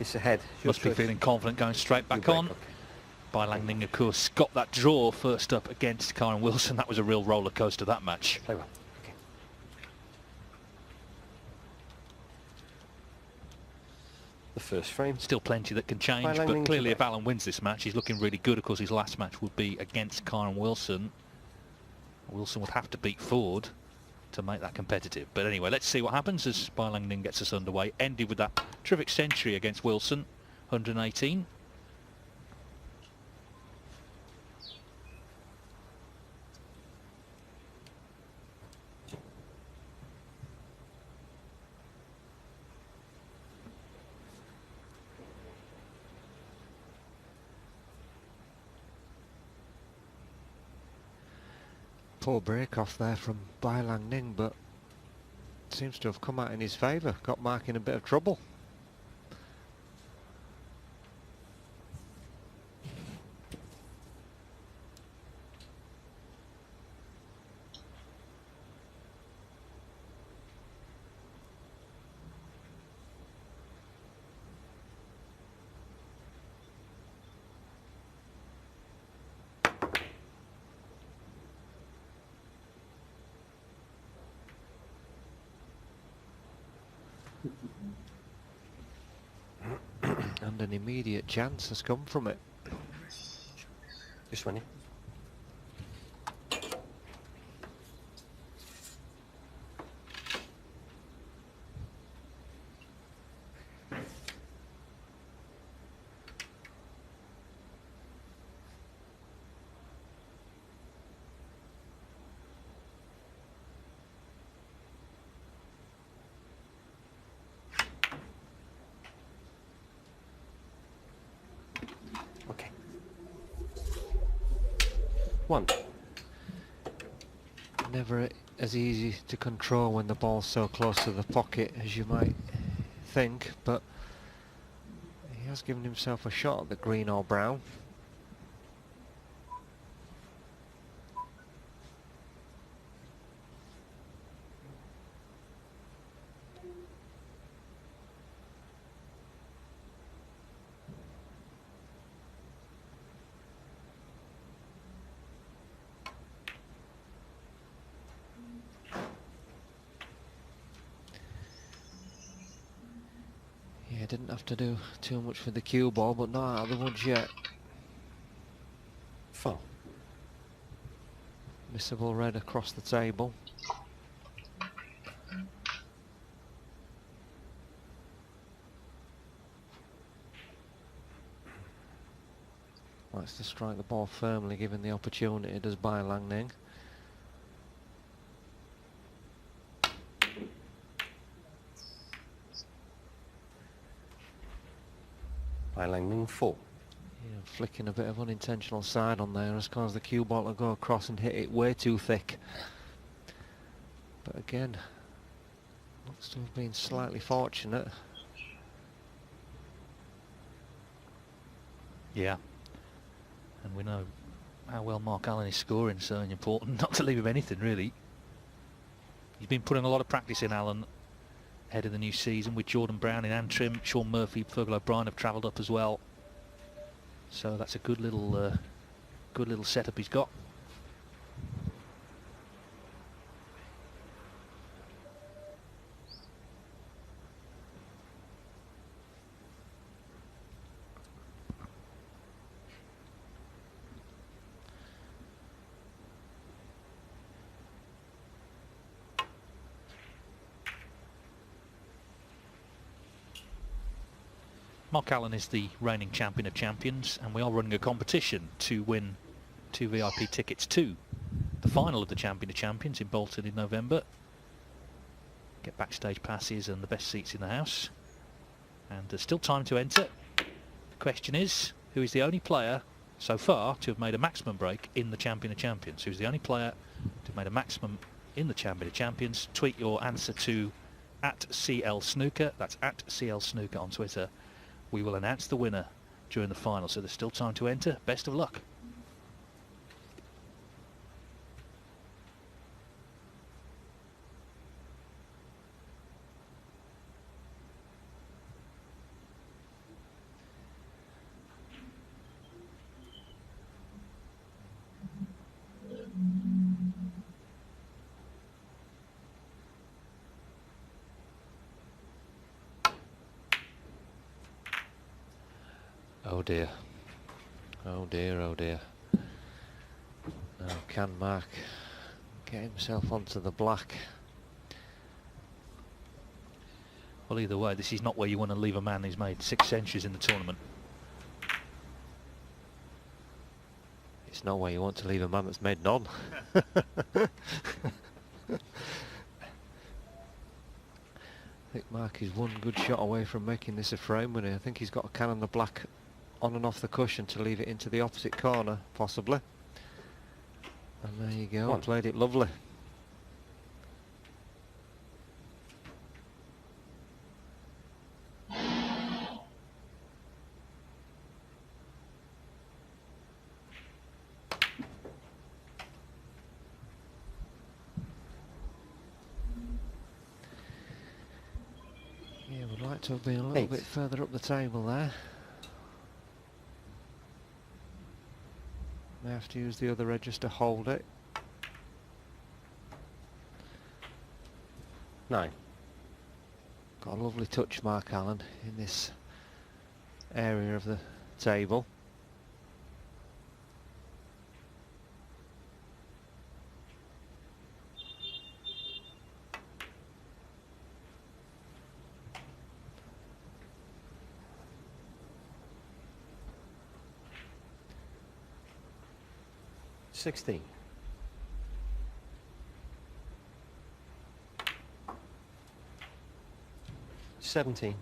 It's ahead. Must be feeling confident going straight back on. Okay. Bai Langning, of course, got that draw first up against Kyren Wilson. That was a real roller coaster, that match. Play well. Okay. The first frame. Still plenty that can change, but clearly if Alan wins this match, he's looking really good. Of course, his last match would be against Kyren Wilson. Wilson would have to beat Ford to make that competitive. But anyway, let's see what happens as Bai Langning gets us underway. Ended with that terrific century against Wilson, 118. Poor break off there from Bai Langning, but seems to have come out in his favour. Got Mark in a bit of trouble. And an immediate chance has come from it. This one, yeah. Okay. One. Never as easy to control when the ball's so close to the pocket as you might think, but he has given himself a shot at the green or brown. Yeah, didn't have to do too much for the cue ball, but not out of the woods yet. Foul. Missable red across the table. Likes to strike the ball firmly given the opportunity, does Bai Langning. Bai Langning 4. Yeah, flicking a bit of unintentional side on there has caused the cue ball to go across and hit it way too thick. But again, looks to have been slightly fortunate. Yeah. And we know how well Mark Allen is scoring, so important not to leave him anything, really. He's been putting a lot of practice in, Allen, ahead of the new season with Jordan Brown in Antrim. Sean Murphy, Fergal O'Brien have travelled up as well. So that's a good little setup he's got. Mark Allen is the reigning champion of champions, and we are running a competition to win 2 VIP tickets to the final of the Champion of Champions in Bolton in November. Get backstage passes and the best seats in the house. And there's still time to enter. The question is, who is the only player so far to have made a maximum break in the Champion of Champions? Who's the only player to have made a maximum in the Champion of Champions? Tweet your answer to @CLSnooker. That's @CLSnooker on Twitter. We will announce the winner during the final, so there's still time to enter. Best of luck. Oh dear. Oh dear, oh dear. Now can Mark get himself onto the black? Well, either way, this is not where you want to leave a man who's made 6 centuries in the tournament. It's not where you want to leave a man that's made none. I think Mark is one good shot away from making this a frame winner. I think he's got a can on the black on and off the cushion to leave it into the opposite corner, possibly. And there you go, played it lovely. Yeah, would like to have been a little bit further up the table there. May have to use the other edges to hold it. 9. Got a lovely touch, Mark Allen, in this area of the table. $16. $17.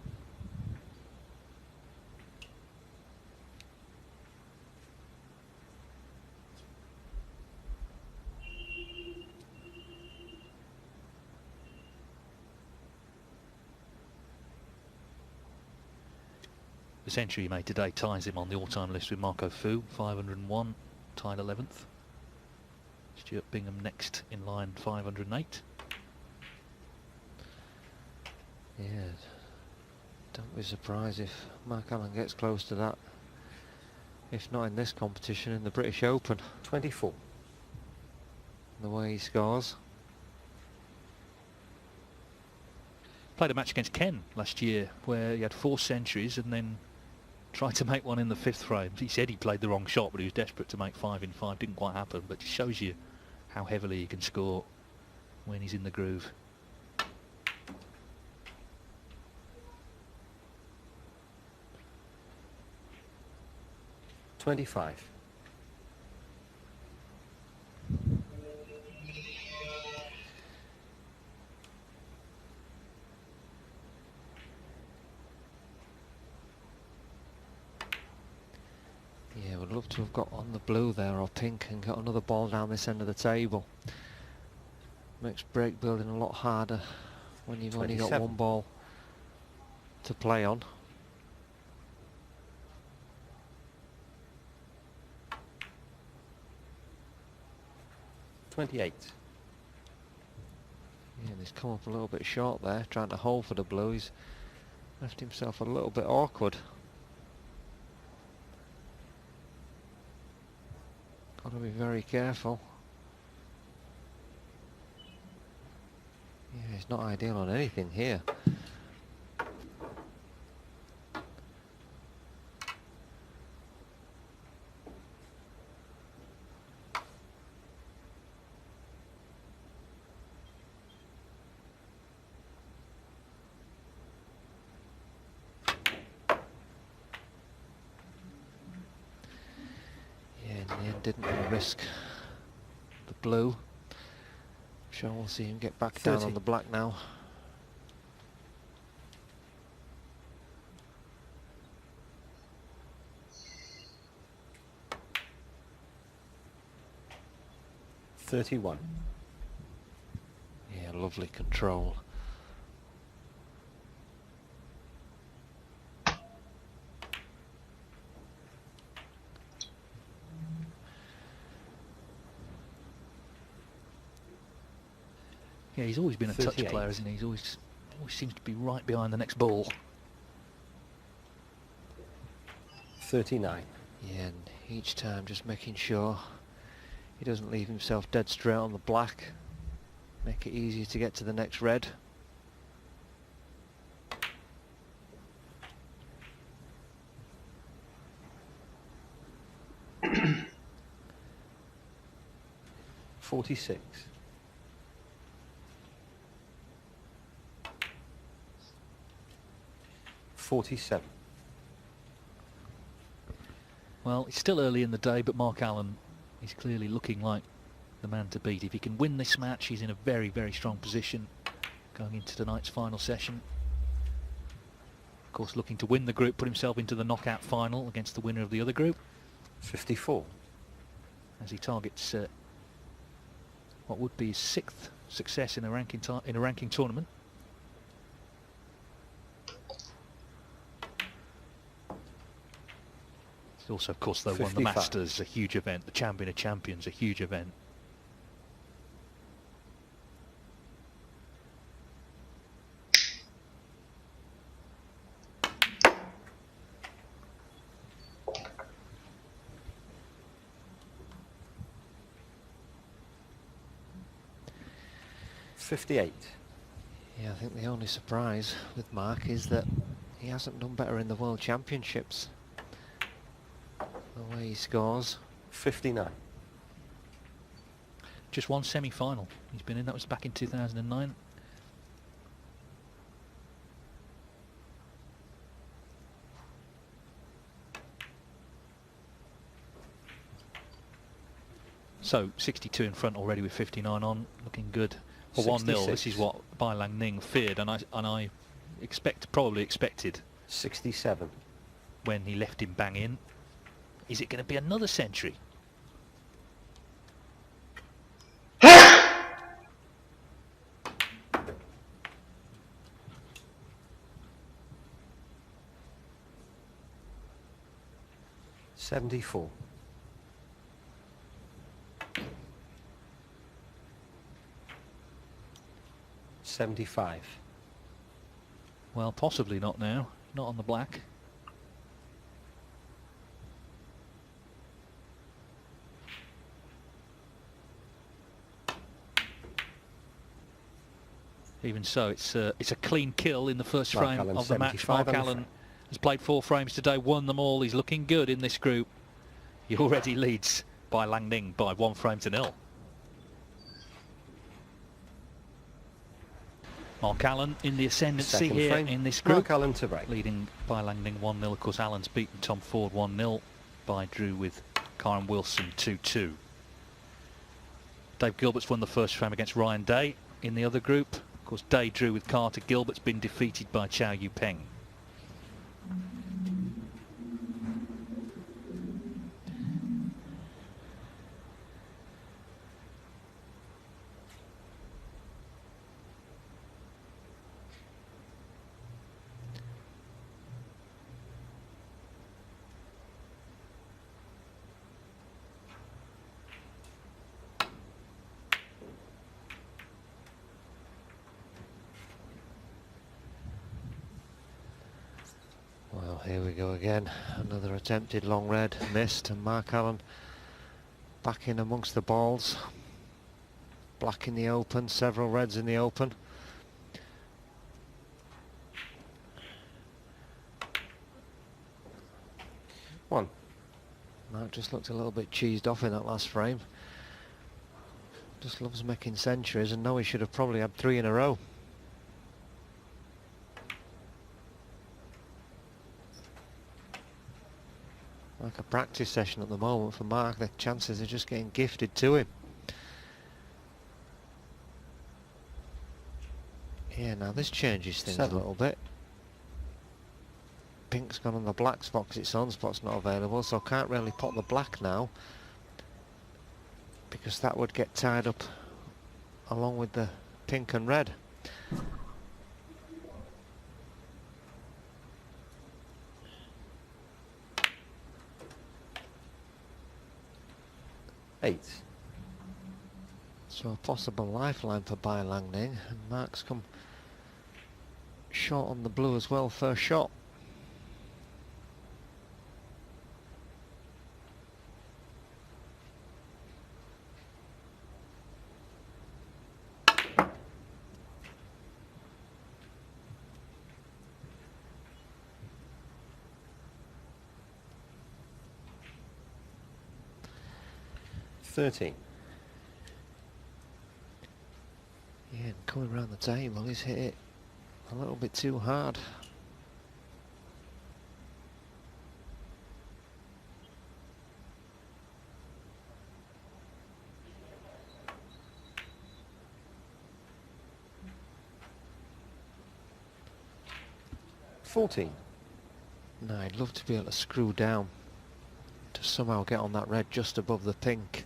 The century he made today ties him on the all-time list with Marco Fu, 501, tied 11th. Stuart Bingham next in line, 508. Yeah, don't be surprised if Mark Allen gets close to that. If not in this competition, in the British Open. 24. The way he scores. Played a match against Ken last year where he had 4 centuries and then tried to make one in the 5th frame. He said he played the wrong shot, but he was desperate to make 5 in 5. Didn't quite happen, but it shows you how heavily he can score when he's in the groove. $25. Yeah, would love to have got on the blue there or pink and got another ball down this end of the table. Makes break building a lot harder when you've only got 27. one ball to play on. $28. Yeah, and he's come up a little bit short there, trying to hold for the blue. He's left himself a little bit awkward. Got to be very careful. Yeah, it's not ideal on anything here. Didn't want to risk the blue. I'm sure we'll see him get back 30. down on the black now. $31. Yeah, lovely control. Yeah, he's always been a touch 38. player, isn't he? He's always seems to be right behind the next ball. 39. Yeah, and each time just making sure he doesn't leave himself dead straight on the black. Make it easier to get to the next red. 46. 47. Well, it's still early in the day, but Mark Allen is clearly looking like the man to beat. If he can win this match, he's in a very, very strong position going into tonight's final session. Of course, looking to win the group, put himself into the knockout final against the winner of the other group. 54. As he targets what would be his 6th success in a ranking tournament. He's also, of course, though, won the 55. Masters, a huge event. The Champion of Champions, a huge event. Yeah, I think the only surprise with Mark is that he hasn't done better in the World Championships. The way he scores. 59. Just one semi-final he's been in. That was back in 2009. So 62 in front already with 59 on, looking good. For 1-0, this is what Bai Langning feared, and I probably expected. 67. When he left him bang in. Is it going to be another century? $74. 75. Well, possibly not now. Not on the black. Even so, it's a clean kill in the first frame of the match. Mark Allen has played 4 frames today, won them all. He's looking good in this group. He already leads Bai Langning by 1 frame to 0. Mark Allen in the ascendancy here in this group. Mark Allen to break. Leading Bai Langning 1-0. Of course, Allen's beaten Tom Ford 1-0. Bai drew with Kyren Wilson 2-2. Dave Gilbert's won the first frame against Ryan Day in the other group. Of course, Day drew with Carter. Gilbert's been defeated by Chow Yu Peng. Well, here we go again. Another attempted long red, missed, and Mark Allen back in amongst the balls. Black in the open, several reds in the open. One. Mark just looked a little bit cheesed off in that last frame. Just loves making centuries, and now he should have probably had 3 in a row. Like a practice session at the moment for Mark. The chances are just getting gifted to him. Yeah, now this changes things a little bit. Pink's gone on the black spot because its on spot's not available, so can't really pot the black now, because that would get tied up along with the pink and red. Eight. So a possible lifeline for Bai Langning, and Mark's come short on the blue as well, first shot. 13. Yeah, and coming round the table, he's hit it a little bit too hard. $14. No, I'd love to be able to screw down to somehow get on that red just above the pink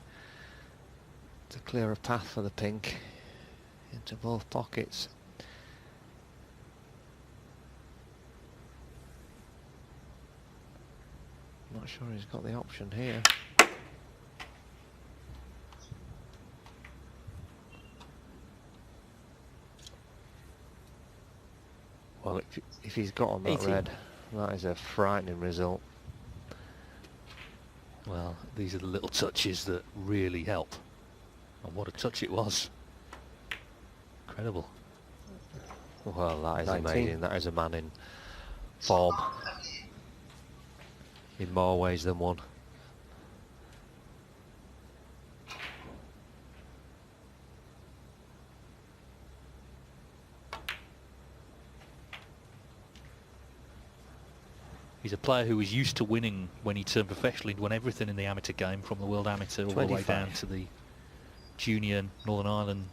to clear a path for the pink into both pockets. Not sure he's got the option here. Well, if he's got on that 18. red, that is a frightening result. Well, these are the little touches that really help. And what a touch it was. Incredible. Well, that is 19. amazing. That is a man in form in more ways than one. He's a player who was used to winning when he turned professional. He'd won everything in the amateur game, from the World Amateur all the way 25. down to the Junior Northern Ireland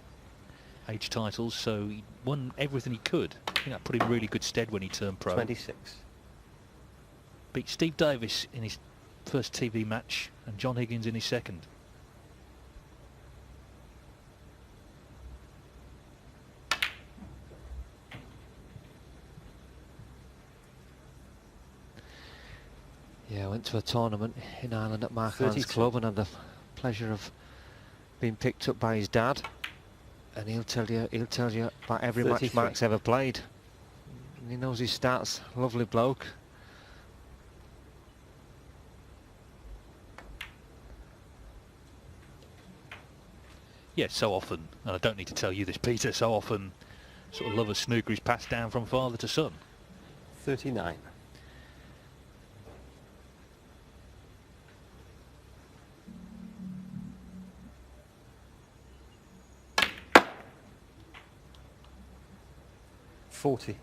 age titles. So he won everything he could. I think that put him in really good stead when he turned pro. 26. Beat Steve Davis in his first TV match and John Higgins in his second. Yeah, I went to a tournament in Ireland at Markland's 32. club and had the pleasure of being picked up by his dad, and he'll tell you about every match 33. Mark's ever played. And he knows his stats. Lovely bloke. Yeah, so often, and I don't need to tell you this, Peter, so often sort of love of snooker is passed down from father to son. 39. $40.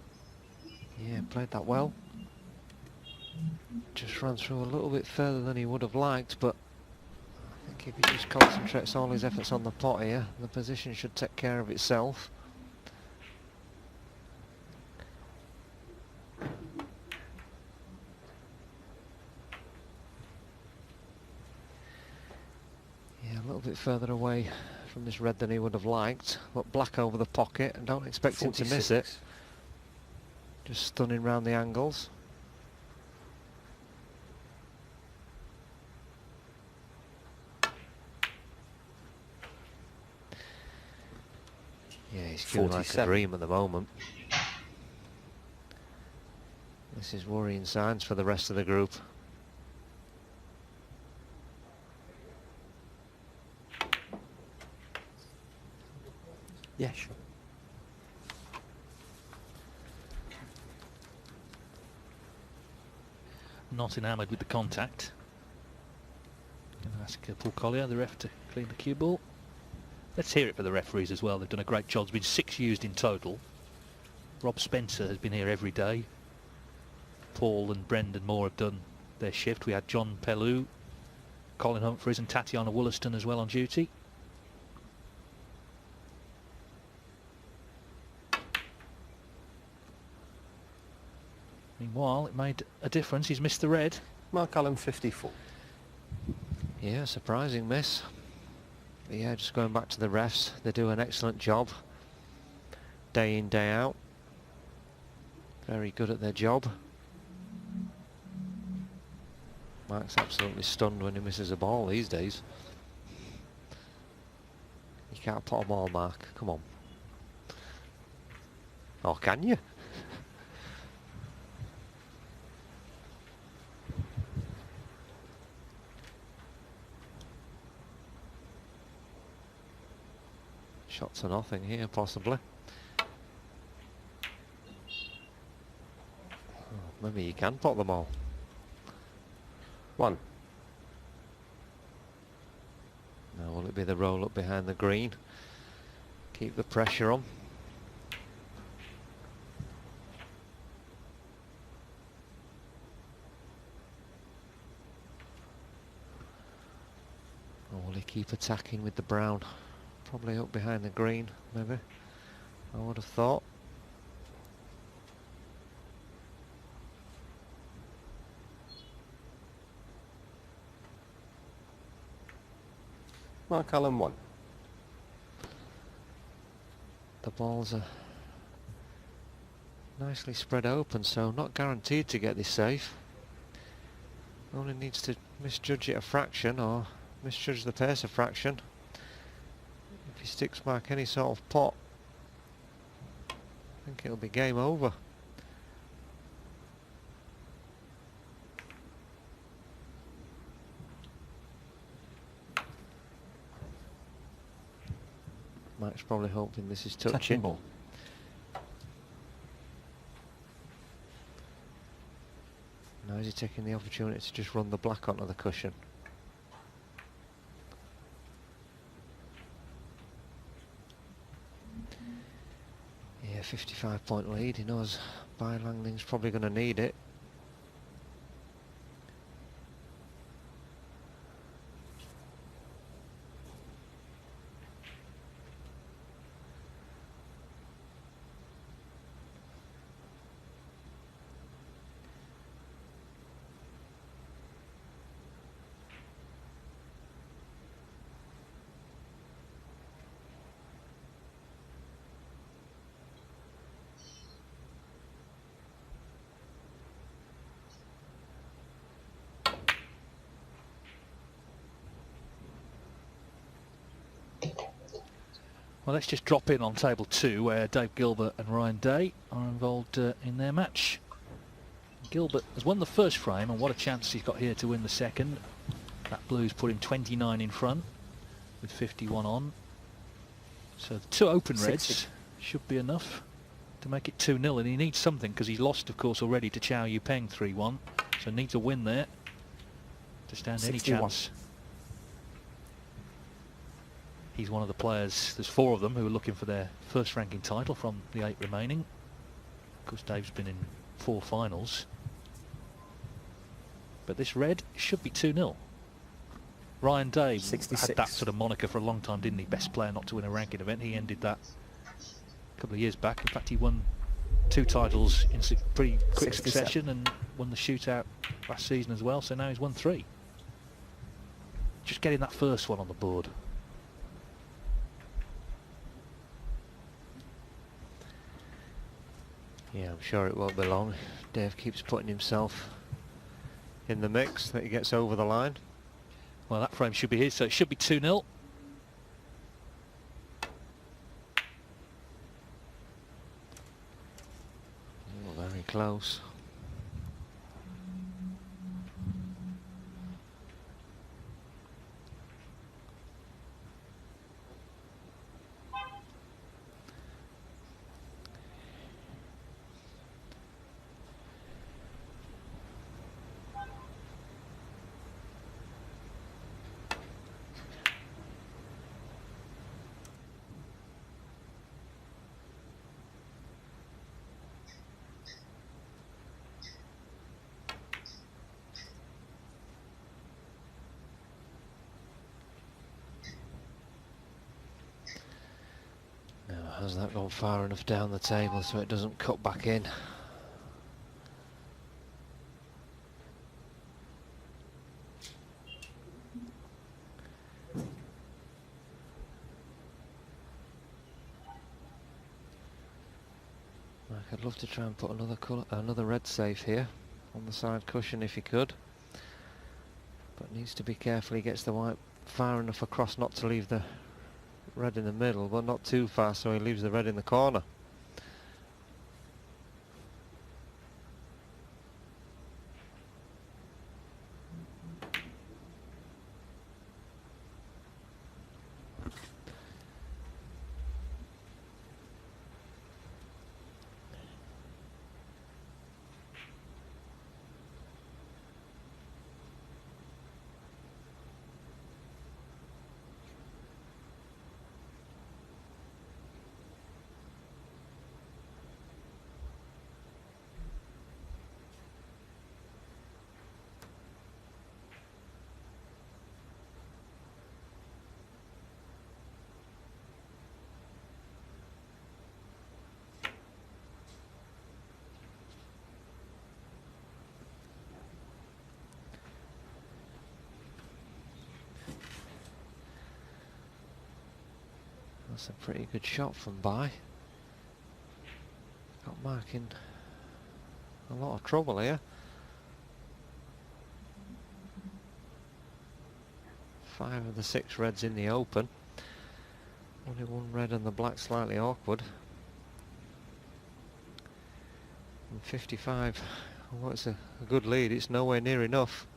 Yeah, played that well. Just ran through a little bit further than he would have liked, but I think if he just concentrates all his efforts on the pot here, the position should take care of itself. Yeah, a little bit further away from this red than he would have liked, but black over the pocket, and don't expect him to miss it. 46. Just stunning round the angles. Yeah, he's feeling like a 47. dream at the moment. This is worrying signs for the rest of the group. Yeah, sure. Not enamoured with the contact. Going to ask Paul Collier, the ref, to clean the cue ball. Let's hear it for the referees as well. They've done a great job. There's been 6 used in total. Rob Spencer has been here every day. Paul and Brendan Moore have done their shift. We had John Pellew, Colin Humphreys and Tatiana Wollaston as well on duty. Meanwhile, it made a difference. He's missed the red. Mark Allen, 54. Yeah, surprising miss. But yeah, just going back to the refs, they do an excellent job. Day in, day out. Very good at their job. Mark's absolutely stunned when he misses a ball these days. You can't put them all, Mark. Come on. Or can you? Shot to nothing here, possibly. Oh, maybe you can pot them all. 1. Now will it be the roll up behind the green? Keep the pressure on. Or will he keep attacking with the brown? Probably up behind the green, maybe. I would have thought. Mark Allen 1. The balls are nicely spread open, so not guaranteed to get this safe. Only needs to misjudge it a fraction, or misjudge the pace a fraction. If he sticks back any sort of pot, I think it'll be game over. Mike's probably hoping this is touching. Ball. Now is he taking the opportunity to just run the black onto the cushion? Yeah, 55-point lead. He knows Bai Langning's probably going to need it. Well, let's just drop in on table 2, where Dave Gilbert and Ryan Day are involved in their match. Gilbert has won the first frame, and what a chance he's got here to win the second. That blue's put him 29 in front with 51 on. So the 2 open reds should be enough to make it 2-0, and he needs something because he's lost, of course, already to Chow Yu-Peng 3-1. So needs a win there to stand 61. any chance. He's one of the players, there's 4 of them who are looking for their first ranking title from the 8 remaining. Of course, Dave's been in 4 finals. But this red should be 2-0. Ryan Day 66. had that sort of moniker for a long time, didn't he? Best player not to win a ranking event. He ended that a couple of years back. In fact, he won 2 titles in pretty quick 67. succession and won the shootout last season as well. So now he's won 3. Just getting that first one on the board. Yeah, I'm sure it won't be long. Dave keeps putting himself in the mix that he gets over the line. Well, that frame should be his, so it should be 2-0. Oh, very close. Has that gone far enough down the table so it doesn't cut back in? I'd love to try and put another red safe here on the side cushion if he could, but needs to be careful he gets the white far enough across not to leave the red in the middle, but not too far so he leaves the red in the corner. That's a pretty good shot from Bai. Got Mark in a lot of trouble here. 5 of the 6 reds in the open. Only 1 red and the black slightly awkward. And 55, well, it's a good lead. It's nowhere near enough.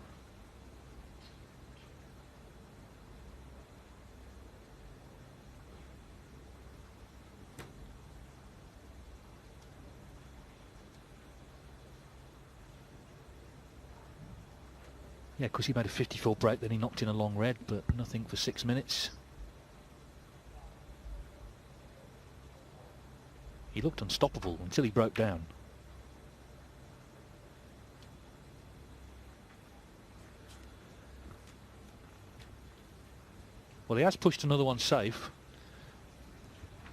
Yeah, because he made a 54 break, then he knocked in a long red, but nothing for 6 minutes. He looked unstoppable until he broke down. Well, he has pushed another one safe,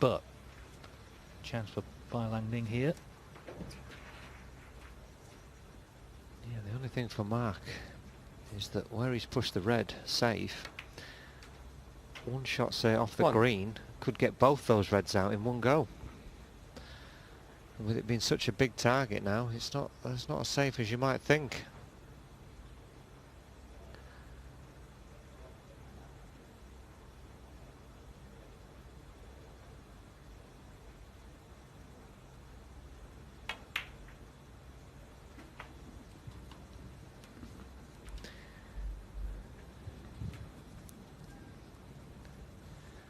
but chance for Bai Langning here. Yeah, the only thing for Mark is that where he's pushed the red safe, 1 shot say off the green could get both those reds out in one go. And with it being such a big target now, it's not as safe as you might think.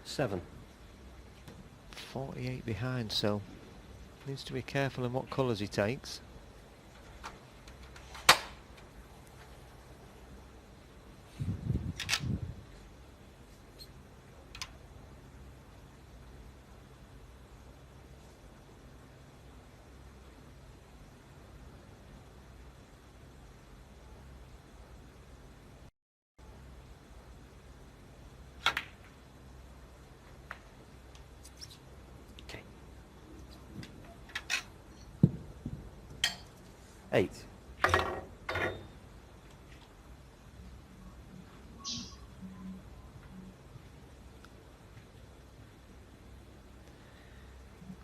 Seven. 48 behind, so needs to be careful in what colours he takes. Okay. 8.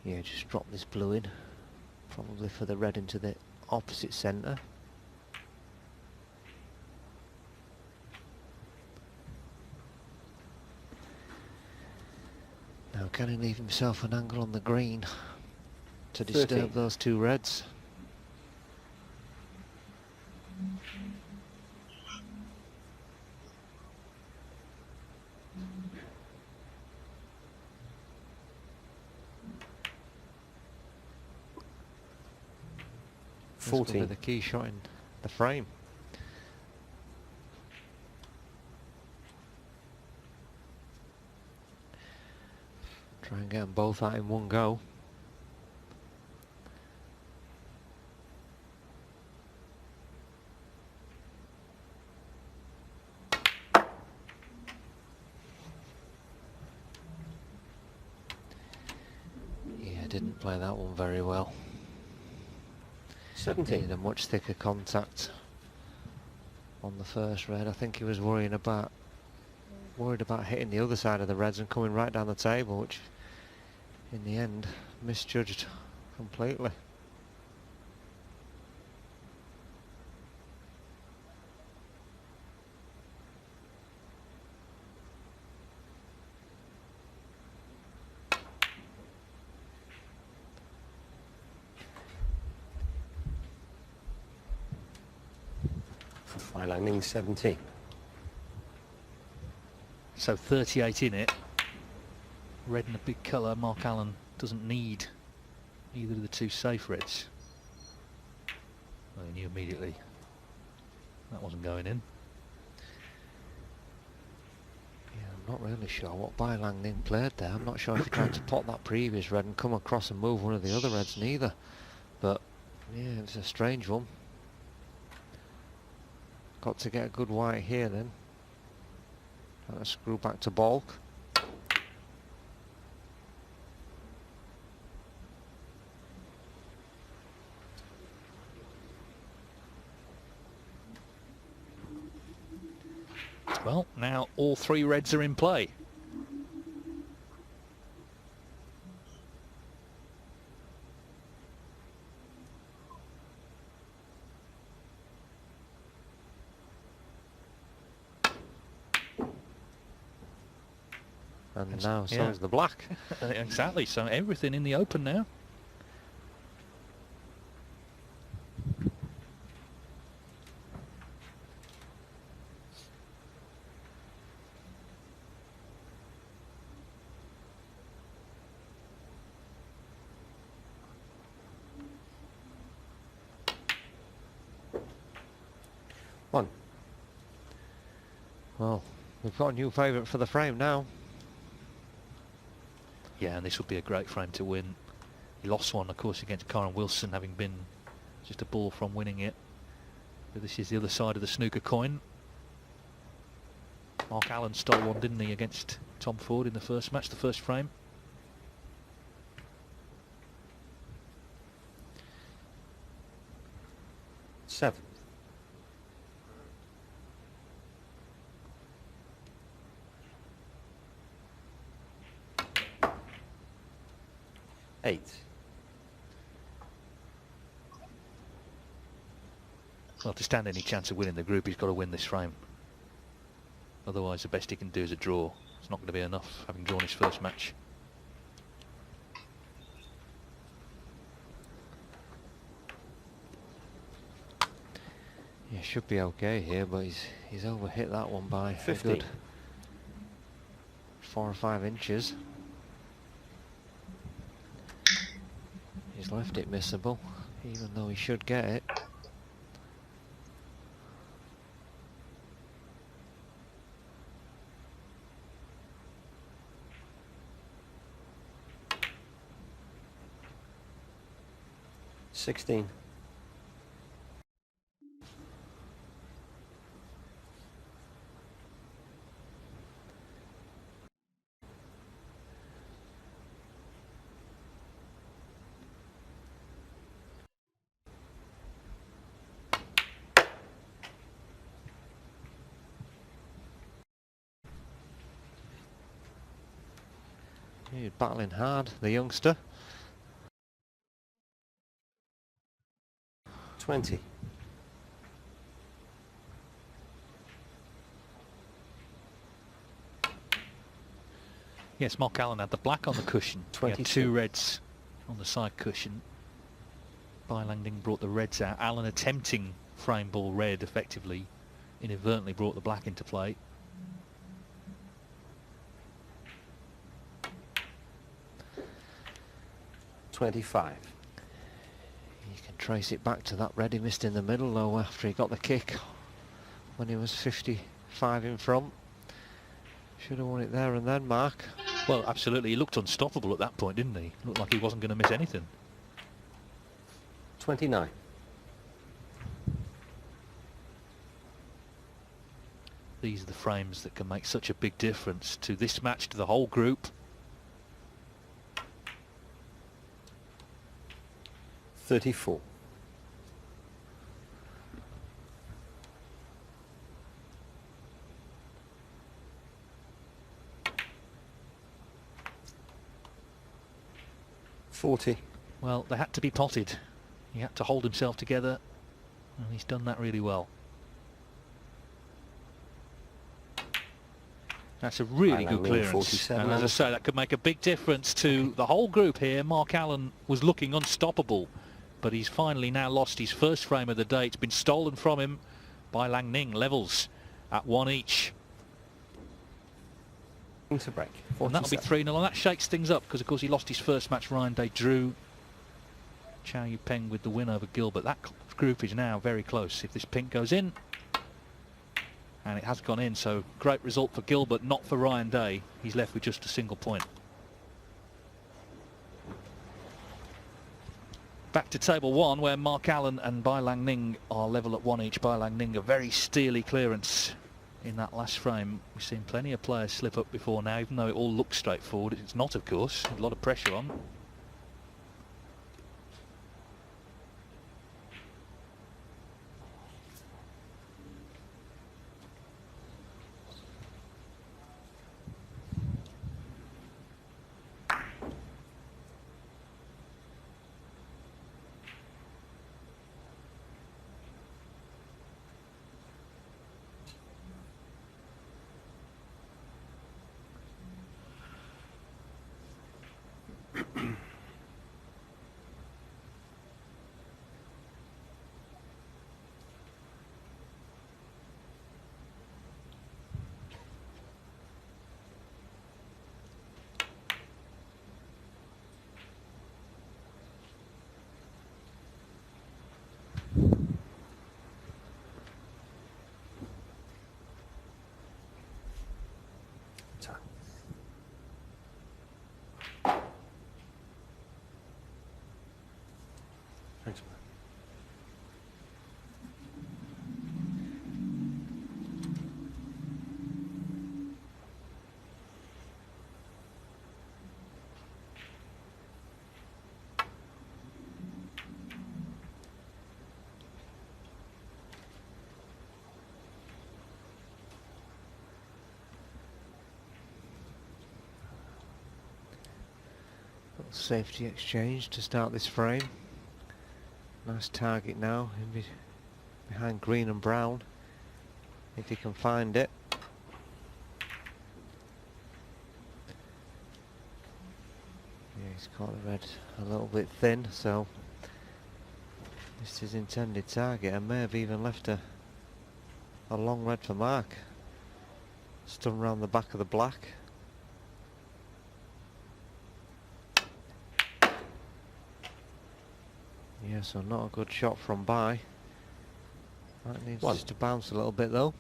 Yeah, just drop this blue in, probably for the red into the opposite centre. Now can he leave himself an angle on the green to disturb 13. those 2 reds? This could be 14. the key shot in the frame. Try and get them both out in one go. Yeah, didn't play that one very well. 17. Needed a much thicker contact on the first red. I think he was worried about hitting the other side of the reds and coming right down the table, which in the end misjudged completely. Bai Langning 17. So 38 in it. Red and a big colour. Mark Allen doesn't need either of the 2 safe reds. Well, he knew immediately that wasn't going in. Yeah, I'm not really sure what Bai Langning played there. I'm not sure if he tried to pot that previous red and come across and move one of the other reds neither. But yeah, it's a strange one. Got to get a good white here then. Let's screw back to balk. Well, now all 3 reds are in play. And now so yeah. is the black. Exactly, so everything in the open now. One. Well, we've got a new favourite for the frame now. Yeah, and this would be a great frame to win. He lost one, of course, against Kyren Wilson, having been just a ball from winning it. But this is the other side of the snooker coin. Mark Allen stole one, didn't he, against Tom Ford in the first match, the first frame. Seven. Eight. Well, to stand any chance of winning the group, he's got to win this frame. Otherwise, the best he can do is a draw. It's not going to be enough, having drawn his first match. Yeah, should be okay here, but he's overhit that one by 50. a good 4 or 5 inches. He's left it missable, even though he should get it. $16. He's battling hard, the youngster. 20. Yes, Mark Allen had the black on the cushion. He had 22. 2 reds on the side cushion. Bai Langning brought the reds out. Allen attempting frame ball red effectively, inadvertently brought the black into play. $25. You can trace it back to that red he missed in the middle though after he got the kick when he was 55 in front. Should have won it there and then, Mark. Well, absolutely. He looked unstoppable at that point, didn't he? Looked like he wasn't going to miss anything. 29. These are the frames that can make such a big difference to this match, to the whole group. 34. $40. Well, they had to be potted. He had to hold himself together, and he's done that really well. That's a really good clearance. 47. And as I say, that could make a big difference to the whole group here. Mark Allen was looking unstoppable, but he's finally now lost his first frame of the day. It's been stolen from him by Langning. Levels at 1 each. To break. And that'll be 3-0, and that shakes things up because, of course, he lost his first match. Ryan Day drew. Chow Yu Peng with the win over Gilbert. That group is now very close. If this pink goes in, and it has gone in, so great result for Gilbert, not for Ryan Day. He's left with just a single point. Back to table 1, where Mark Allen and Bai Langning are level at 1 each. Bai Langning, a very steely clearance in that last frame. We've seen plenty of players slip up before now, even though it all looks straightforward. It's not, of course. A lot of pressure on. Safety exchange to start this frame. Nice target now behind green and brown, if he can find it. Yeah, he's caught the red a little bit thin, so missed his intended target and may have even left a long red for mark. Spun round the back of the black. Yeah, so not a good shot from Bai. That needs just to bounce a little bit though.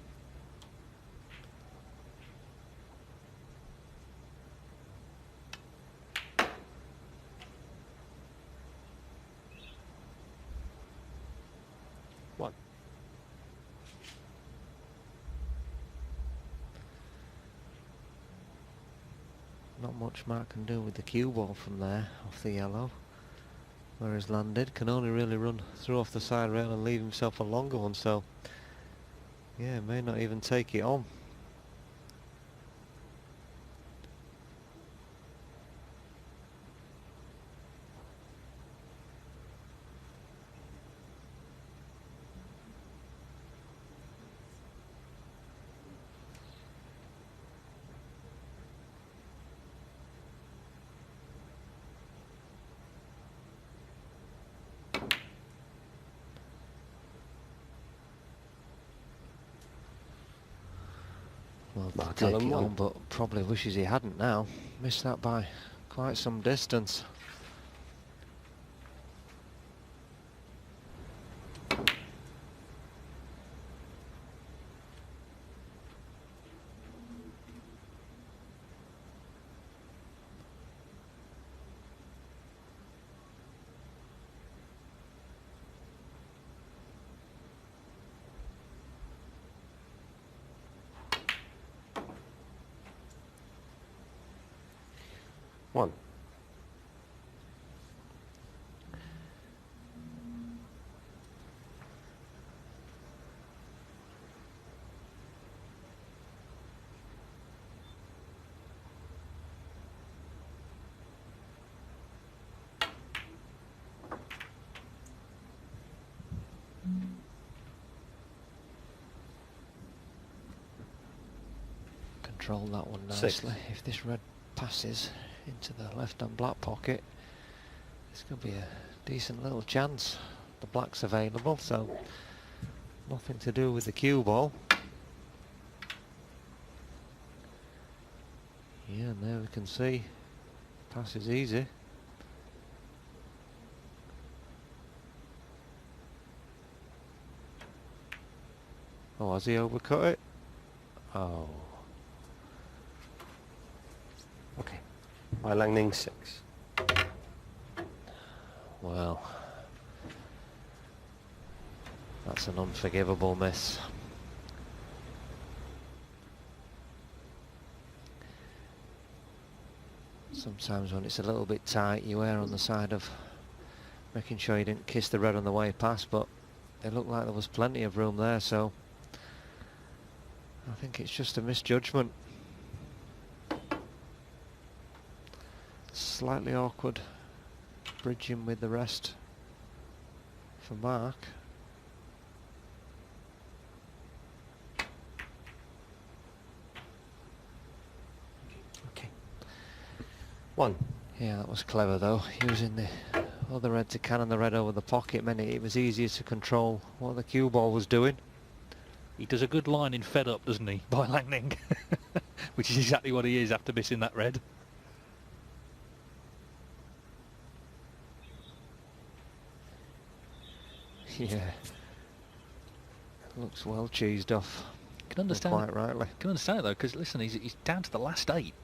One. Not much Mark can do with the cue ball from there off the yellow. Where he's landed, can only really run through off the side rail and leave himself a longer one, so yeah, may not even take it on. Well, Mark take Allen it won. on, but probably wishes he hadn't now. Missed that by quite some distance. One. Control that one Six. nicely. If this red passes into the left and black pocket, this could be a decent little chance. The black's available, so nothing to do with the cue ball. Yeah, and there we can see pass is easy. Oh, has he overcut it? Oh. Okay. Bai Langning 6. Well, that's an unforgivable miss. Sometimes when it's a little bit tight, you err on the side of making sure you didn't kiss the red on the way past, but it looked like there was plenty of room there, so I think it's just a misjudgment. Slightly awkward bridging with the rest for Mark. Okay. One. Yeah, that was clever though. Using the other red to cannon the red over the pocket meant it was easier to control what the cue ball was doing. He does a good line in Fed Up, doesn't he, Bai Langning? Which is exactly what he is after missing that red. Yeah. Looks well cheesed off. Can understand. Quite rightly. Can understand it though, because listen, he's down to the last 8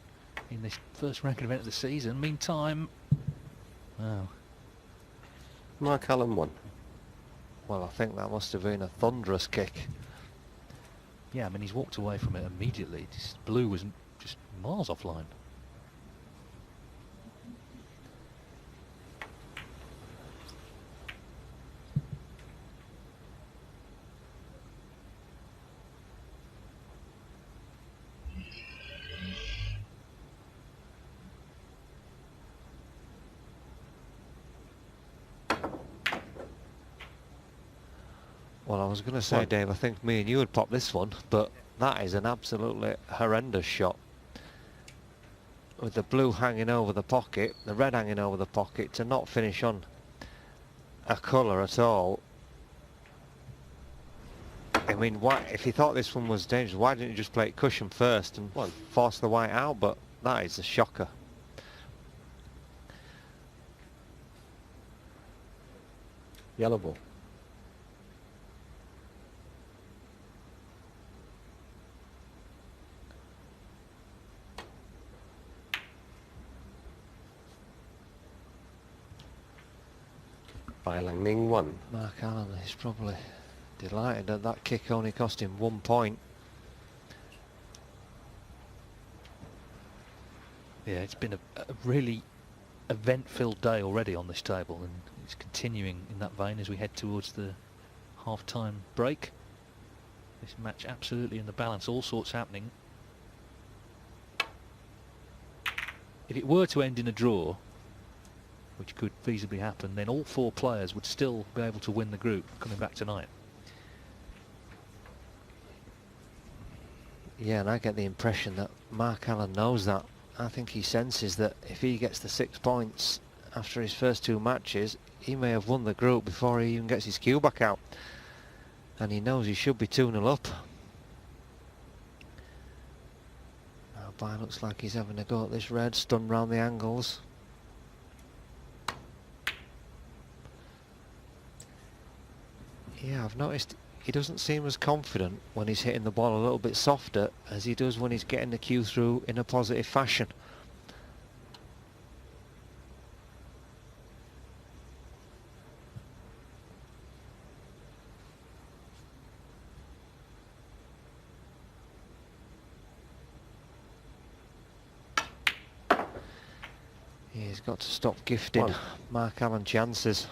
in this first ranking event of the season. Meantime, wow. Mark Allen 1. Well, I think that must have been a thunderous kick. Yeah, I mean he's walked away from it immediately. This blue was just miles offline. Well, I was going to say, One. Dave, I think me and you would pop this one, but that is an absolutely horrendous shot. With the blue hanging over the pocket, the red hanging over the pocket, to not finish on a colour at all. I mean, why, if he thought this one was dangerous, why didn't he just play it cushion first and force the white out? But that is a shocker. Yellow ball. Bai Langning 1. Mark Allen is probably delighted that that kick only cost him 1 point. Yeah, it's been a really event-filled day already on this table, and it's continuing in that vein as we head towards the half-time break. This match absolutely in the balance, all sorts happening. If it were to end in a draw, which could feasibly happen, then all 4 players would still be able to win the group coming back tonight. Yeah, and I get the impression that Mark Allen knows that. I think he senses that if he gets the 6 points after his first 2 matches, he may have won the group before he even gets his cue back out. And he knows he should be 2-0 up. Now Bai looks like he's having a go at this red, stunned round the angles. Yeah, I've noticed he doesn't seem as confident when he's hitting the ball a little bit softer as he does when he's getting the cue through in a positive fashion. He's got to stop gifting Mark Allen chances.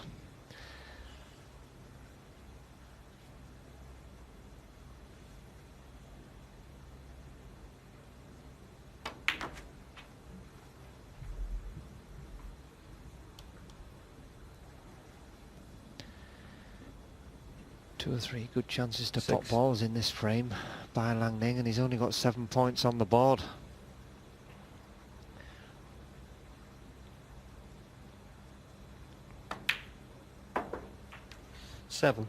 Two or three good chances to pop balls in this frame by Langning, and he's only got 7 points on the board. Seven.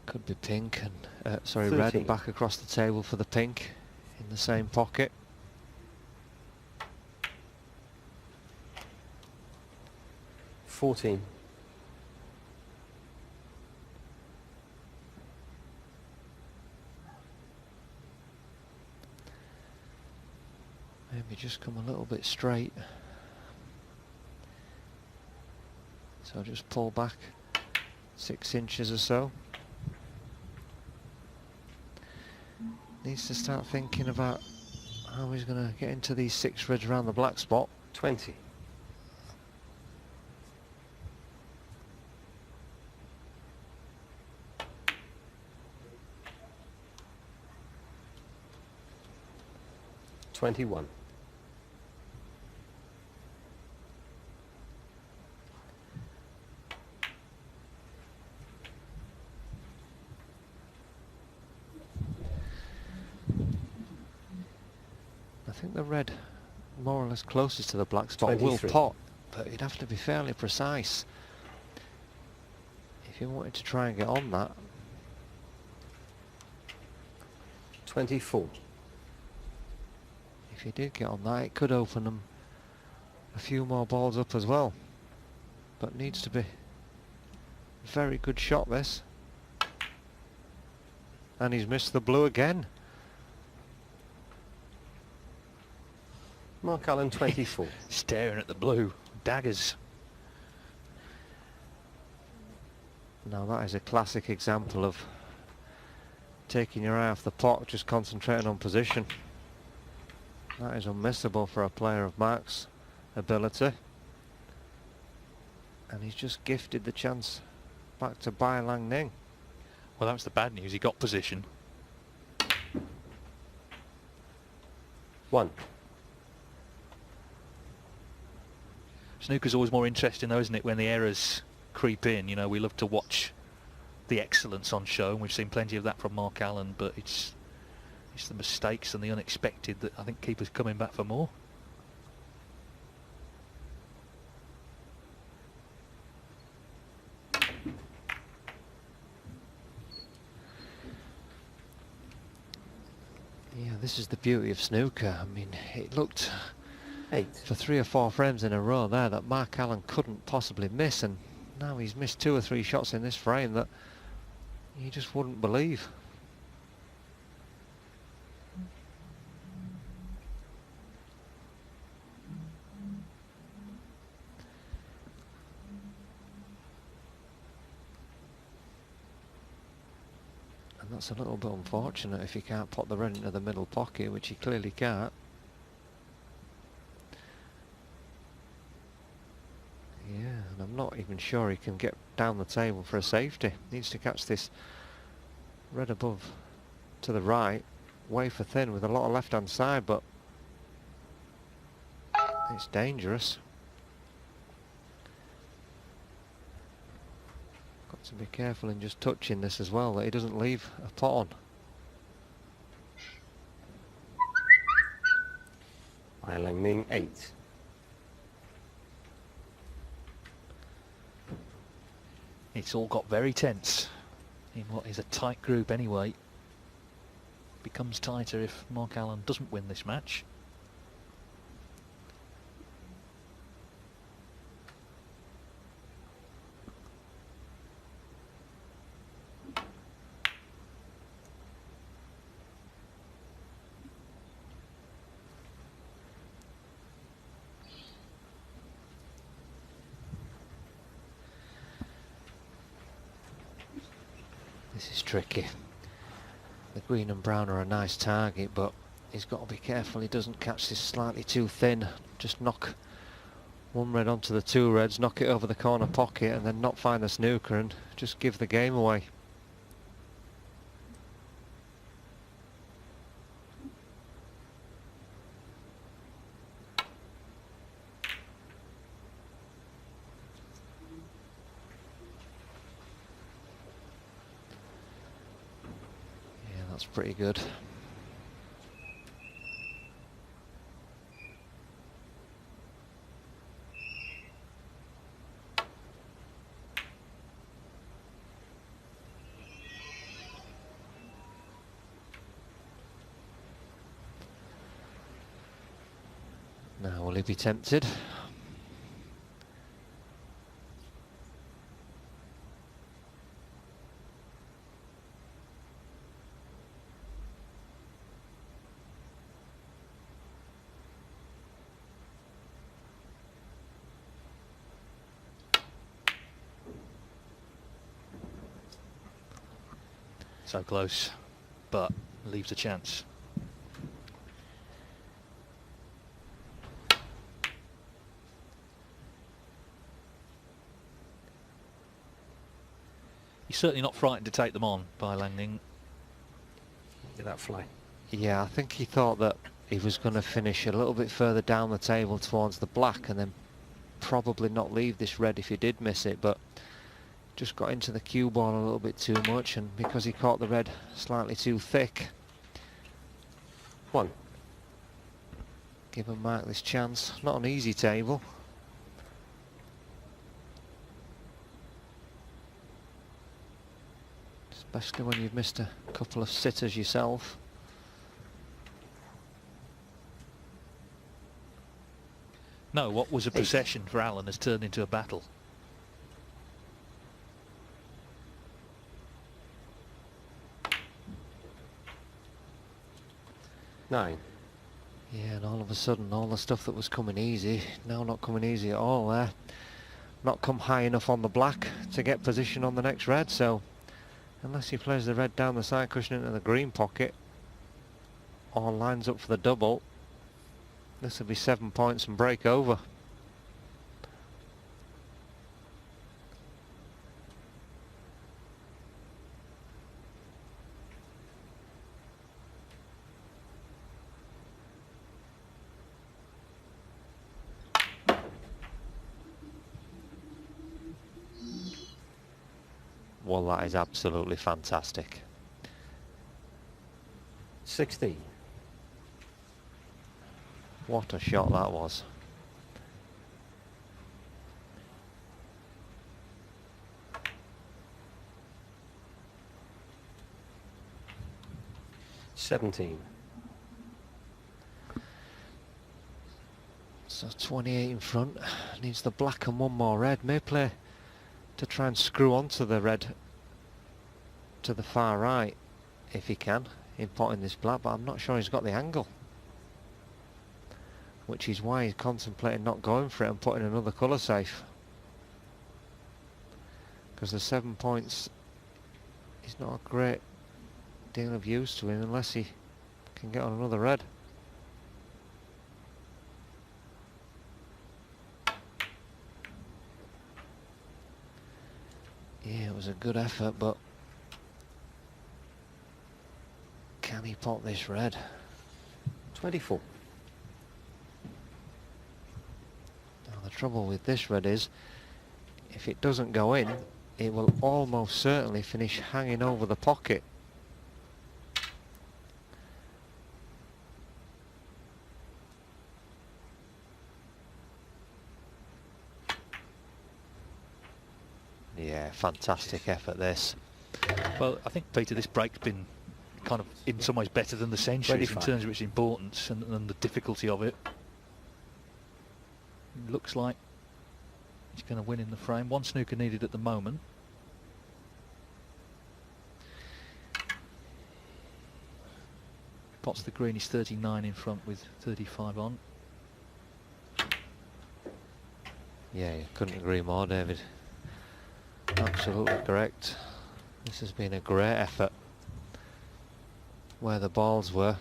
Could be pink and sorry, 13. red and back across the table for the pink in the same pocket. $14. Maybe just come a little bit straight. So just pull back 6 inches or so. Needs to start thinking about how he's going to get into these 6 reds around the black spot. 20. $21. I think the red, more or less closest to the black spot, 23. will pot, but you'd have to be fairly precise if you wanted to try and get on that. 24. If you did get on that, it could open them a few more balls up as well, but needs to be a very good shot, this. And he's missed the blue again. Mark Allen 24. Staring at the blue. Daggers. Now that is a classic example of taking your eye off the pot, just concentrating on position. That is unmissable for a player of Mark's ability. And he's just gifted the chance back to Bai Langning. Well, that was the bad news. He got position. 1. Snooker's always more interesting though, isn't it, when the errors creep in? You know, we love to watch the excellence on show, and we've seen plenty of that from Mark Allen, but it's the mistakes and the unexpected that I think keep us coming back for more. Yeah, this is the beauty of snooker. I mean, it looked 8. for 3 or 4 frames in a row there that Mark Allen couldn't possibly miss, and now he's missed 2 or 3 shots in this frame that you just wouldn't believe. And that's a little bit unfortunate if he can't put the red into the middle pocket, which he clearly can't. Yeah, and I'm not even sure he can get down the table for a safety. Needs to catch this red above to the right, wafer thin with a lot of left hand side, but it's dangerous. Got to be careful in just touching this as well, that he doesn't leave a pot on. Bai Langning 8. It's all got very tense in what is a tight group anyway. Becomes tighter if Mark Allen doesn't win this match. This is tricky. The green and brown are a nice target, but he's got to be careful he doesn't catch this slightly too thin. Just knock one red onto the 2 reds, knock it over the corner pocket, and then not find the snooker and just give the game away. That's pretty good. Now will he be tempted? So close, but leaves a chance. He's certainly not frightened to take them on, Bai Langning. Did that fly? Yeah, I think he thought that he was going to finish a little bit further down the table towards the black and then probably not leave this red if he did miss it, but just got into the cue ball a little bit too much, and because he caught the red slightly too thick. 1. Give him Mark this chance. Not an easy table. Especially when you've missed a couple of sitters yourself. No, what was a possession for Allen has turned into a battle. 9. Yeah, and all of a sudden all the stuff that was coming easy, now not coming easy at all there. Not come high enough on the black to get position on the next red, so unless he plays the red down the side cushion into the green pocket or lines up for the double, this will be 7 points and break over. Well, that is absolutely fantastic. 60. What a shot that was. $17. So 28 in front. Needs the black and one more red. May play to try and screw onto the red to the far right if he can in potting this black, but I'm not sure he's got the angle, which is why he's contemplating not going for it and putting another colour safe, because the 7 points is not a great deal of use to him unless he can get on another red. Yeah, it was a good effort, but can he pot this red? 24. Now the trouble with this red is, if it doesn't go in, it will almost certainly finish hanging over the pocket. Yeah, fantastic effort this. Well, I think, Peter, this break's been kind of in some ways better than the centuries in 25. terms of its importance and the difficulty of it. It looks like he's going to win in the frame. One snooker needed at the moment. Pots the green, he's 39 in front with 35 on. Yeah, you couldn't agree more, David. Absolutely correct. This has been a great effort. Where the balls were.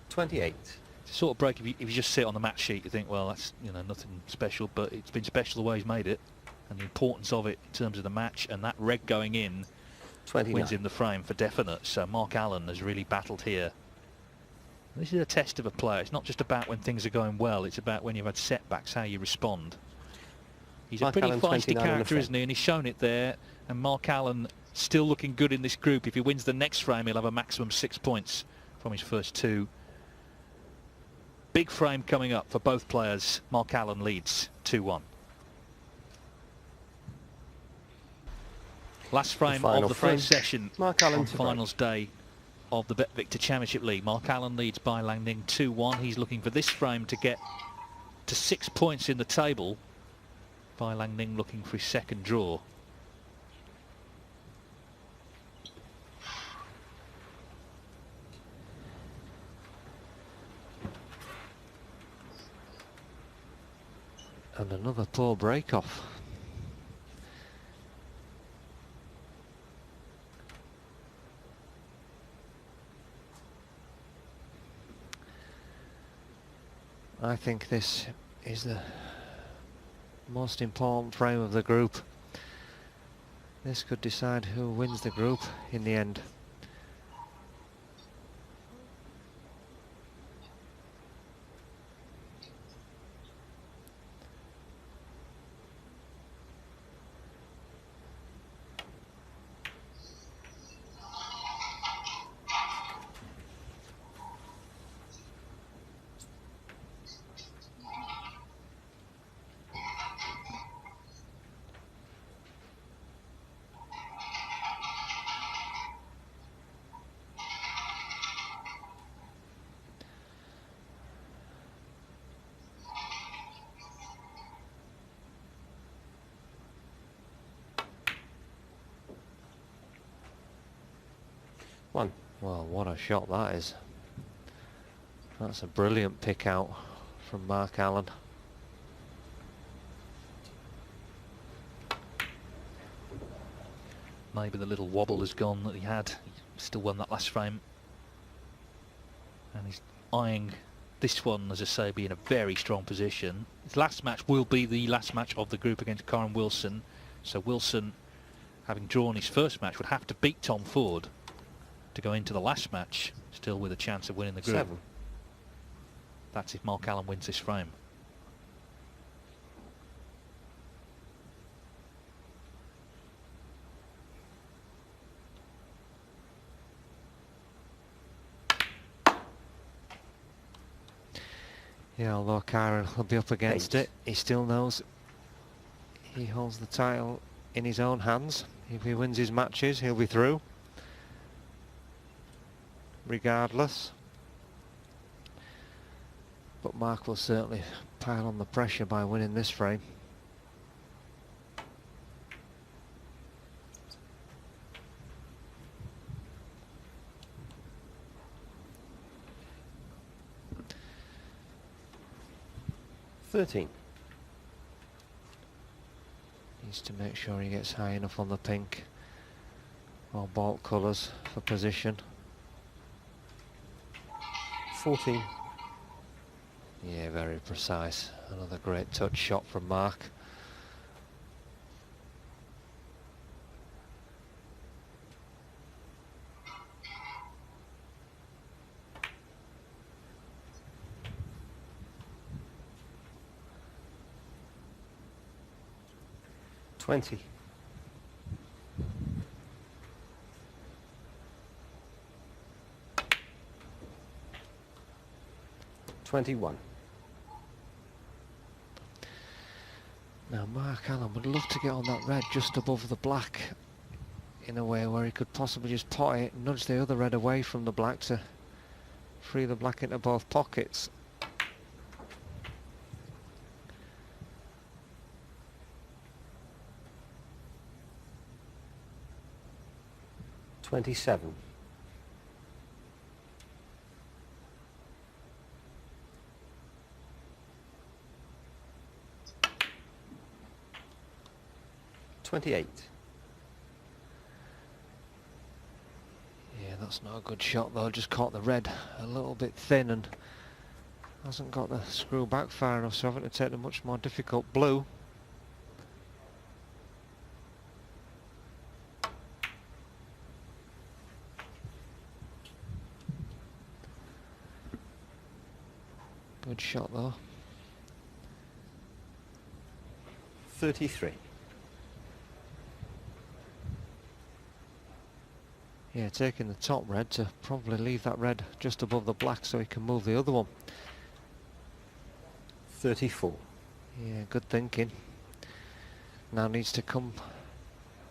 28. It's a sort of break, if you just sit on the match sheet, you think, well, that's, you know, nothing special, but it's been special the way he's made it, and the importance of it in terms of the match, and that red going in 29. wins him the frame for definite. So Mark Allen has really battled here. This is a test of a player. It's not just about when things are going well, it's about when you've had setbacks, how you respond. He's Mark a pretty Allen, feisty 29 in the character, frame. isn't he? And he's shown it there. And Mark Allen still looking good in this group. If he wins the next frame, he'll have a maximum 6 points from his first two. Big frame coming up for both players. Mark Allen leads 2-1. Last frame of the first session Mark Allen on to finals day of the Bet Victor Championship League. Mark Allen leads Bai Langning 2-1. He's looking for this frame to get to 6 points in the table. Bai Langning looking for his second draw. And another poor break off. I think this is the most important frame of the group. This could decide who wins the group in the end. One. Well, what a shot that is. That's a brilliant pick out from Mark Allen. Maybe the little wobble has gone that he had. He still won that last frame. And he's eyeing this one, as I say, being in a very strong position. His last match will be the last match of the group against Kyren Wilson. So Wilson, having drawn his first match, would have to beat Tom Ford to go into the last match, still with a chance of winning the group. 7. That's if Mark Allen wins this frame. Yeah, although Kyren will be up against 8. it, he still knows he holds the title in his own hands. If he wins his matches, he'll be through, regardless. But Mark will certainly pile on the pressure by winning this frame. Thirteen. Needs to make sure he gets high enough on the pink or baulk colours for position. 14. Yeah, very precise. Another great touch shot from Mark. Twenty. 21. Now Mark Allen would love to get on that red just above the black in a way where he could possibly just pot it and nudge the other red away from the black to free the black into both pockets. $27. 28. Yeah, that's not a good shot though, just caught the red a little bit thin and hasn't got the screw back far enough, so having to take the much more difficult blue. Good shot though. 33. Yeah, taking the top red to probably leave that red just above the black so he can move the other one. 34. Yeah, good thinking. Now needs to come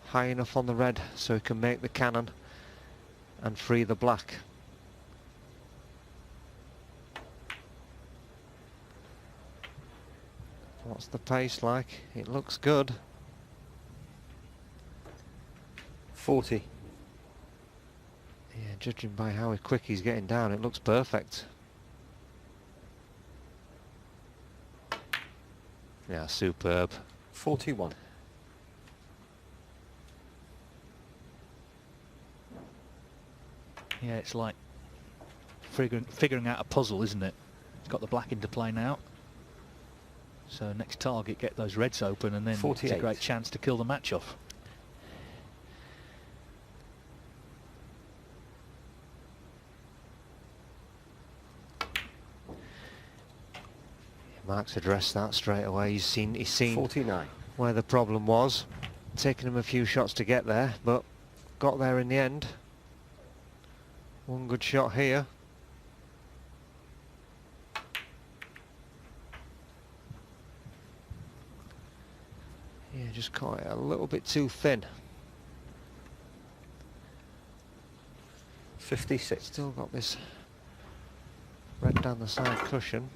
high enough on the red so he can make the cannon and free the black. What's the pace like? It looks good. 40. Yeah, judging by how quick he's getting down, it looks perfect. Yeah, superb. 41. Yeah, it's like figuring out a puzzle, isn't it? It's got the black into play now. So next target, get those reds open, and then 48. It's a great chance to kill the match off. Mark's addressed that straight away. He's seen 49. where the problem was. Taking him a few shots to get there, but got there in the end. One good shot here. Yeah, just caught it a little bit too thin. 56. Still got this red down the side cushion.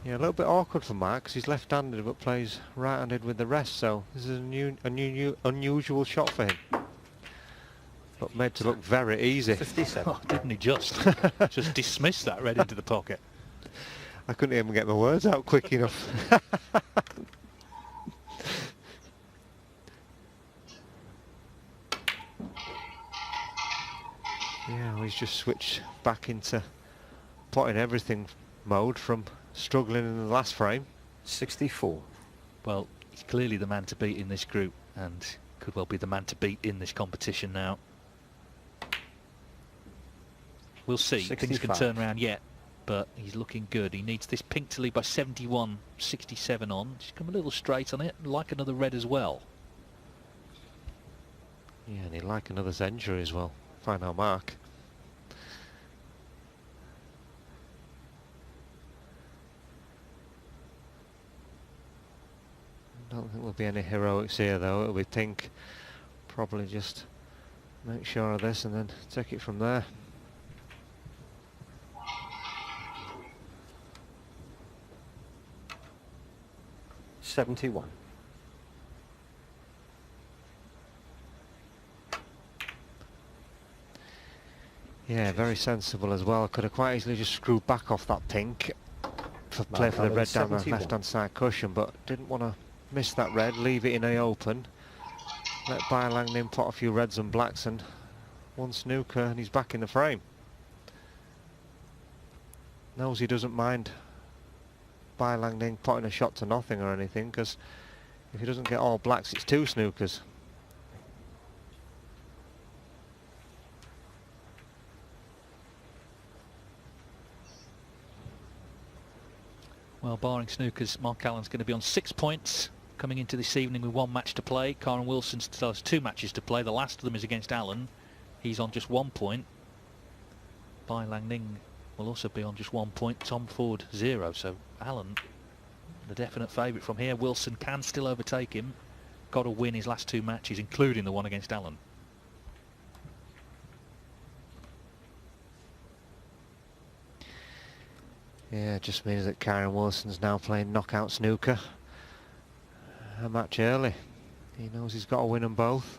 Yeah, a little bit awkward for Mark because he's left-handed but plays right-handed with the rest, so this is a unusual shot for him. But made to look very easy. 57. Oh, didn't he just? Just dismiss that red into the pocket. I couldn't even get my words out quick enough. Yeah, well, he's just switched back into potting everything mode from struggling in the last frame. 64. Well, he's clearly the man to beat in this group, and could well be the man to beat in this competition now. We'll see. Things can 65. turn around yet, but he's looking good. He needs this pink to lead by 71, 67 on. Just come a little straight on it, like another red as well. Yeah, and he'd like another century as well. Find our Mark. I don't think there'll be any heroics here though. It'll be pink. Probably just make sure of this and then take it from there. $71. Yeah, very sensible as well. Could have quite easily just screwed back off that pink for play for the red down the 71. left-hand side cushion, but didn't want to miss that red, leave it in A open. Let Bai Langning pot a few reds and blacks, and one snooker and he's back in the frame. Knows he doesn't mind Bai Langning potting a shot to nothing or anything, because if he doesn't get all blacks, it's 2 snookers. Well, barring snookers, Mark Allen's going to be on 6 points coming into this evening with 1 match to play. Kyren Wilson still has 2 matches to play. The last of them is against Allen. He's on just 1 point. Bai Langning will also be on just 1 point. Tom Ford 0. So Allen, the definite favourite from here. Wilson can still overtake him. Got to win his last 2 matches, including the one against Allen. Yeah, it just means that Kyren Wilson's now playing knockout snooker. A match early. He knows he's got to win them both.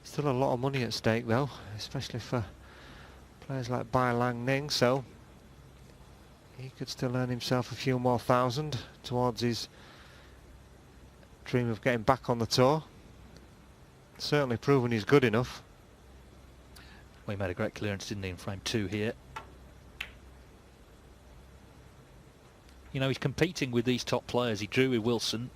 Still a lot of money at stake though, especially for players like Bai Langning, so he could still earn himself a few more thousand towards his dream of getting back on the tour. Certainly proven he's good enough. Well, he made a great clearance, didn't he, in frame 2 here. You know, he's competing with these top players. He drew with Wilson,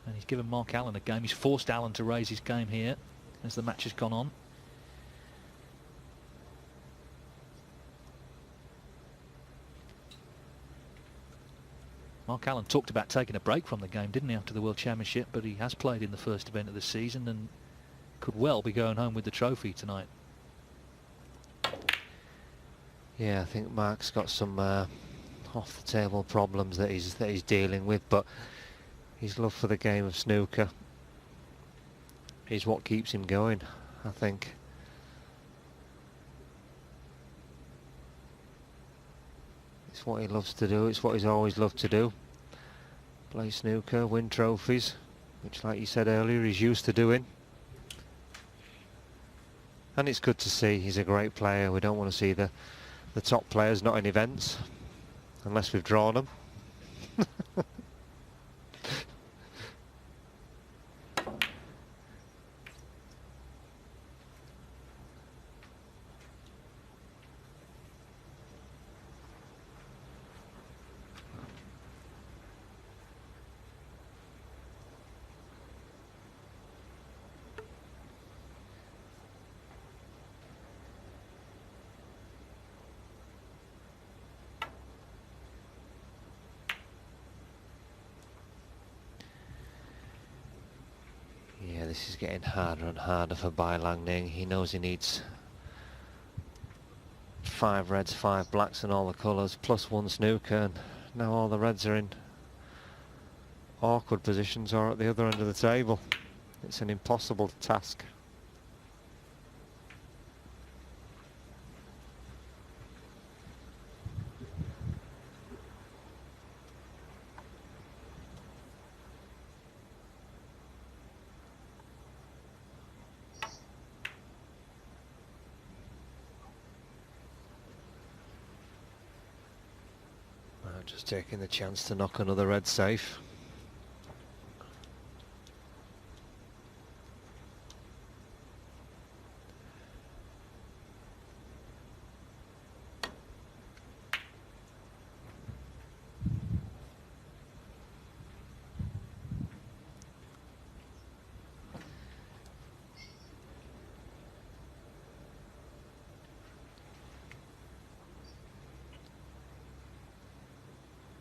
and he's given Mark Allen a game. He's forced Allen to raise his game here as the match has gone on. Mark Allen talked about taking a break from the game, didn't he, after the World Championship, but he has played in the first event of the season and could well be going home with the trophy tonight. Yeah, I think Mark's got some off-the-table problems that he's dealing with, but his love for the game of snooker is what keeps him going, I think. It's what he loves to do, it's what he's always loved to do. Play snooker, win trophies, which, like you said earlier, he's used to doing. And it's good to see. He's a great player. We don't want to see the top players not in events unless we've drawn them. Yeah, this is getting harder and harder for Bai Langning. He knows he needs 5 reds, 5 blacks and all the colours, plus 1 snooker, and now all the reds are in awkward positions or at the other end of the table. It's an impossible task. Just taking the chance to knock another red safe.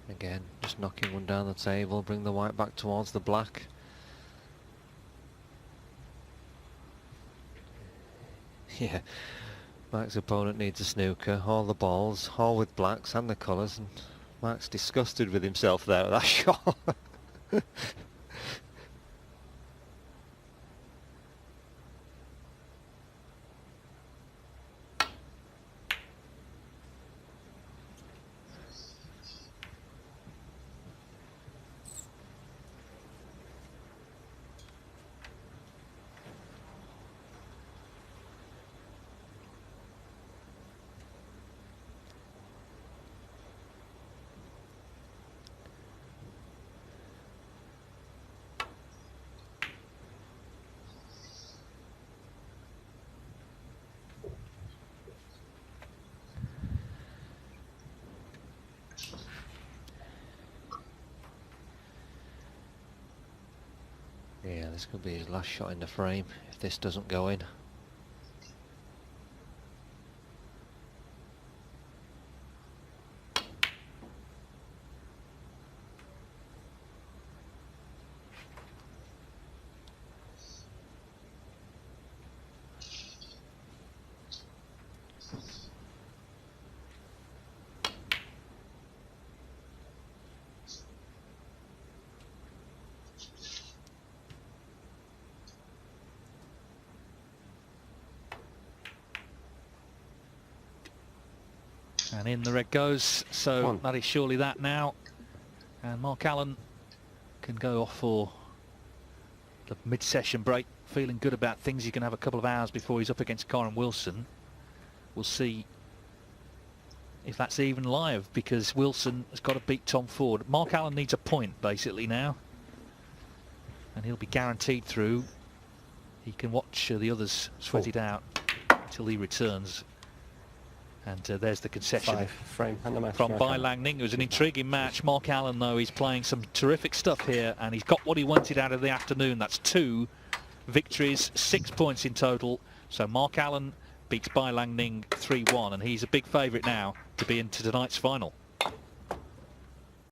Again, just knocking one down the table, bring the white back towards the black. Yeah, Mark's opponent needs a snooker, all the balls, all with blacks and the colours, and Mark's disgusted with himself there at that shot. Yeah, this could be his last shot in the frame if this doesn't go in. And in the red goes, so that is surely that now. And Mark Allen can go off for the mid-session break, feeling good about things. He can have a couple of hours before he's up against Kyren Wilson. We'll see if that's even live, because Wilson has got to beat Tom Ford. Mark Allen needs a point, basically, now. And he'll be guaranteed through. He can watch the others sweat it out until he returns. And there's the concession frame and the match from Bai Langning. It was an intriguing match. Mark Allen, though, he's playing some terrific stuff here, and he's got what he wanted out of the afternoon. That's 2 victories, 6 points in total. So Mark Allen beats Bai Langning 3-1, and he's a big favourite now to be into tonight's final.